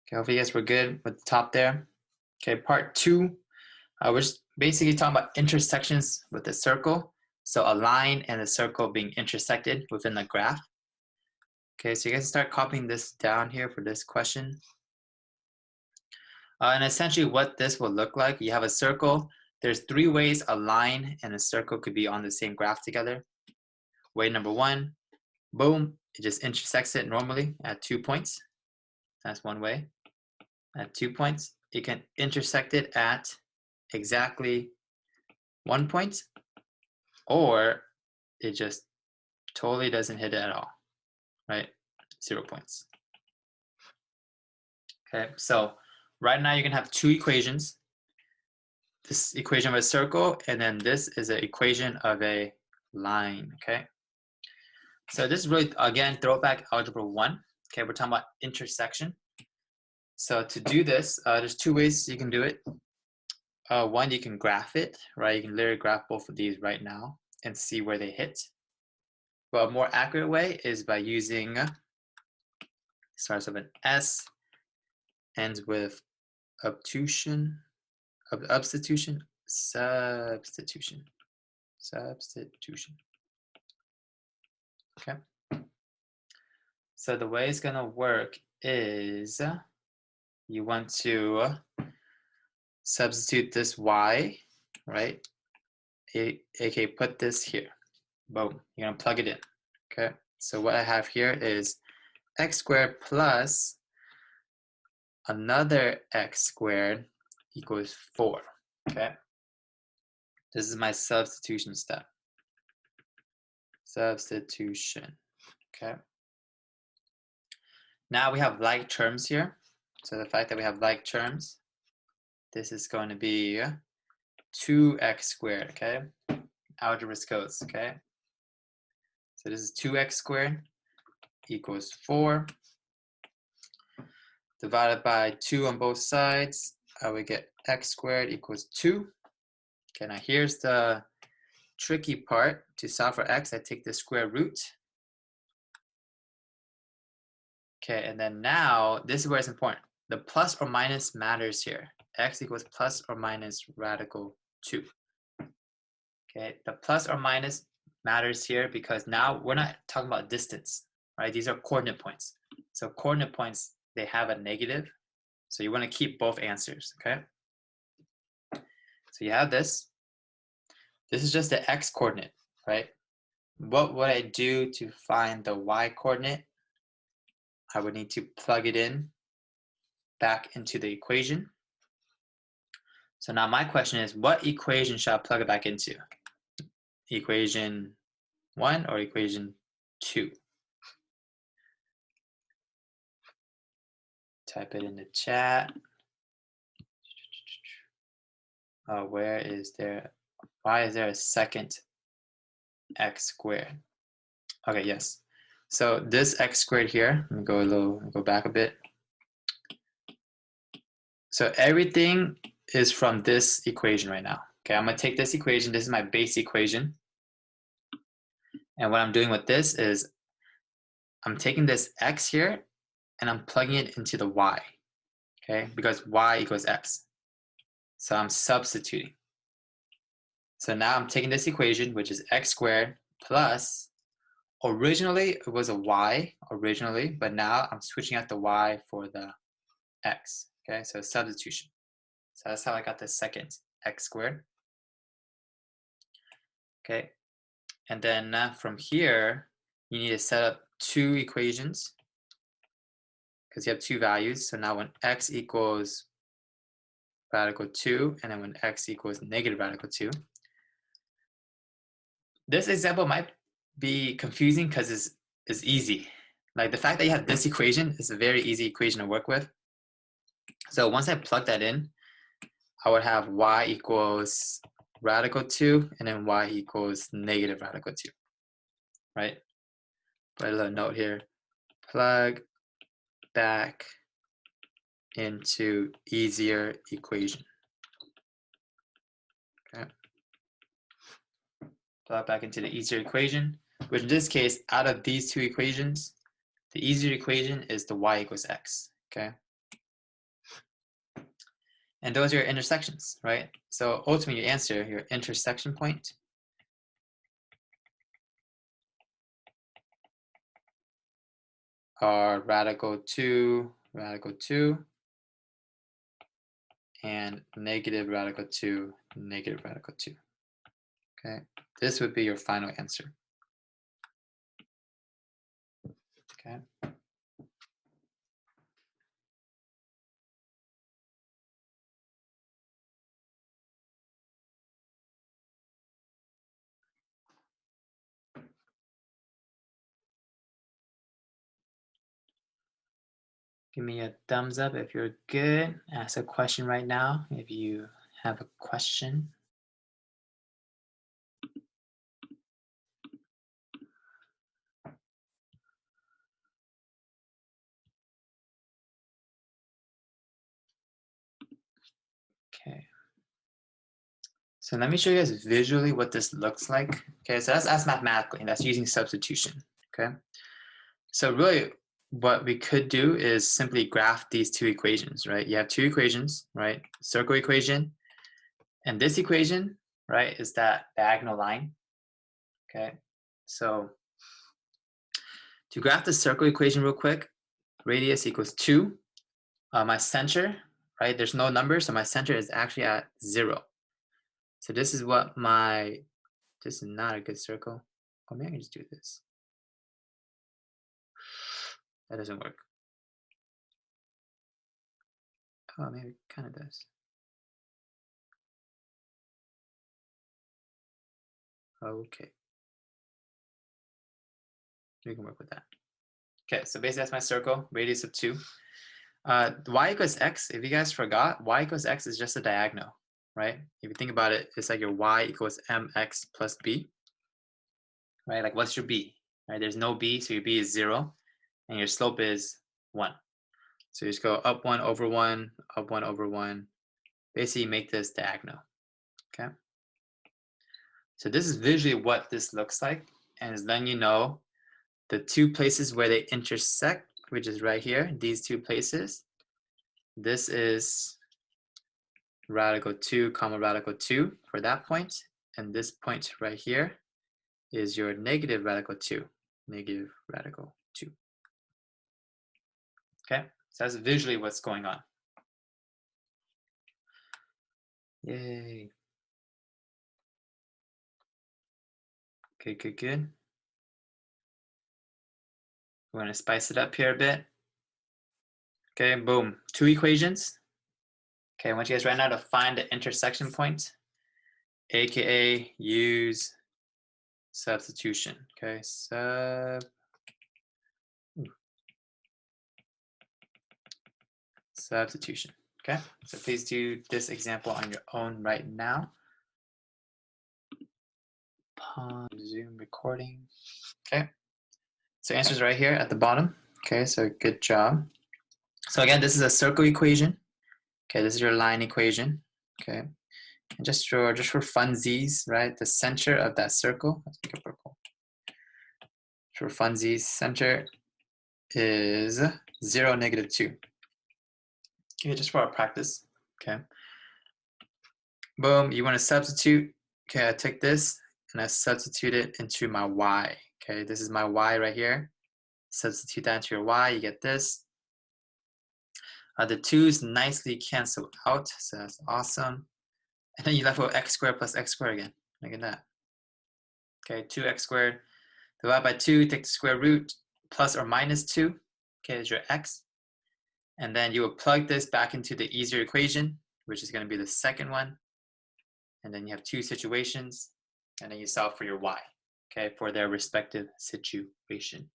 Okay, hopefully you guys were good with the top there. Okay, part 2, we're just basically talking about intersections with the circle. So a line and a circle being intersected within the graph. Okay, so you guys start copying this down here for this question. And essentially what this will look like, you have a circle. There's 3 ways a line and a circle could be on the same graph together. Way number 1, boom, it just intersects it normally at 2 points. That's one way. At 2 points, it can intersect it at exactly 1 point, or it just totally doesn't hit it at all, right? 0 points. Okay, so right now you can have 2 equations. This equation of a circle, and then this is an equation of a line, okay? So this is really, again, throwback algebra 1. Okay, we're talking about intersection. So to do this, there's 2 ways you can do it. One, you can graph it, right? You can literally graph both of these right now and see where they hit. But a more accurate way is by using, starts with an S, ends with substitution. Okay. So the way it's gonna work is you want to substitute this y, right? aka put this here. Boom. You're gonna plug it in. Okay. So what I have here is x squared plus another x squared equals 4. Okay. This is my substitution step. Substitution. Okay. Now we have like terms here. So the fact that we have like terms, this is going to be 2x squared, okay? Algebra goes, okay? So this is 2x squared equals 4. Divided by 2 on both sides, I would get x squared equals 2. Okay, now here's the tricky part. To solve for x, I take the square root. Okay, and then now, this is where it's important. The plus or minus matters here. X equals plus or minus radical 2. Okay, the plus or minus matters here because now we're not talking about distance, right? These are coordinate points. So coordinate points, they have a negative. So you want to keep both answers, okay? So you have this. This is just the x coordinate, right? What would I do to find the y coordinate? I would need to plug it in back into the equation. So now my question is, what equation should I plug it back into? Equation 1 or equation 2? Type it in the chat. Why is there a second x squared? Okay, yes. So this x squared here, let me go back a bit. So everything is from this equation right now. Okay, I'm gonna take this equation. This is my base equation. And what I'm doing with this is I'm taking this x here and I'm plugging it into the y, okay? Because y equals x. So I'm substituting. So now I'm taking this equation, which is x squared plus, originally it was a y originally, but now I'm switching out the y for the x, okay? So substitution. So that's how I got the second x squared. Okay, and then from here, you need to set up 2 equations because you have 2 values. So now when x equals radical 2, and then when x equals negative radical 2. This example might be confusing because it's easy. Like the fact that you have this equation is a very easy equation to work with. So once I plug that in, I would have y equals radical 2, and then y equals negative radical 2, right? Put a little note here. Plug back into easier equation. Okay. Plug back into the easier equation, which in this case, out of these 2 equations, the easier equation is the y equals x, okay? And those are your intersections, right? So ultimately your answer, your intersection point, are radical 2, and negative radical 2, negative radical 2. Okay, this would be your final answer. Okay. Give me a thumbs up if you're good. Ask a question right now if you have a question. Okay. So let me show you guys visually what this looks like. Okay, so that's mathematically, that's using substitution. Okay. So really what we could do is simply graph these two equations, right? You have two equations, right? Circle equation. And this equation, right, is that diagonal line. Okay. So to graph the circle equation real quick, radius equals 2. My center, right, there's no number, so my center is actually at 0. So this is what this is not a good circle. Oh, maybe I can just do this. That doesn't work. Oh, maybe it kind of does. Okay. We can work with that. Okay, so basically that's my circle, radius of 2. Y equals x, if you guys forgot, y equals x is just a diagonal, right? If you think about it, it's like your y equals mx plus b, right? Like what's your b, right? There's no b, so your b is 0, and your slope is 1. So you just go up 1 over 1, up 1 over 1. Basically make this diagonal, okay? So this is visually what this looks like, and then you know the two places where they intersect, which is right here, these two places. This is radical 2 comma radical 2 for that point, and this point right here is your negative radical 2, negative radical 2. Okay, so that's visually what's going on. Yay. Okay, good, good. We're going to spice it up here a bit. Okay, boom, 2 equations. Okay, I want you guys right now to find the intersection point, aka use substitution. Okay, substitution. Okay, so please do this example on your own right now. Pause Zoom recording. Okay, so answers right here at the bottom. Okay, so good job. So again, this is a circle equation. Okay, this is your line equation. Okay, and just for funsies, right? The center of that circle. Let's make it purple. For funsies, center is 0, negative 2. Okay, just for our practice. Okay. Boom. You want to substitute. Okay, I take this and I substitute it into my y. Okay, this is my y right here. Substitute that into your y, you get this. The 2's nicely cancel out, so that's awesome. And then you left with x squared plus x squared again. Look at that. Okay, 2x squared. Divide by 2, take the square root, plus or minus 2. Okay, is your x. And then you will plug this back into the easier equation, which is going to be the second one. And then you have 2 situations, and then you solve for your y, okay, for their respective situation.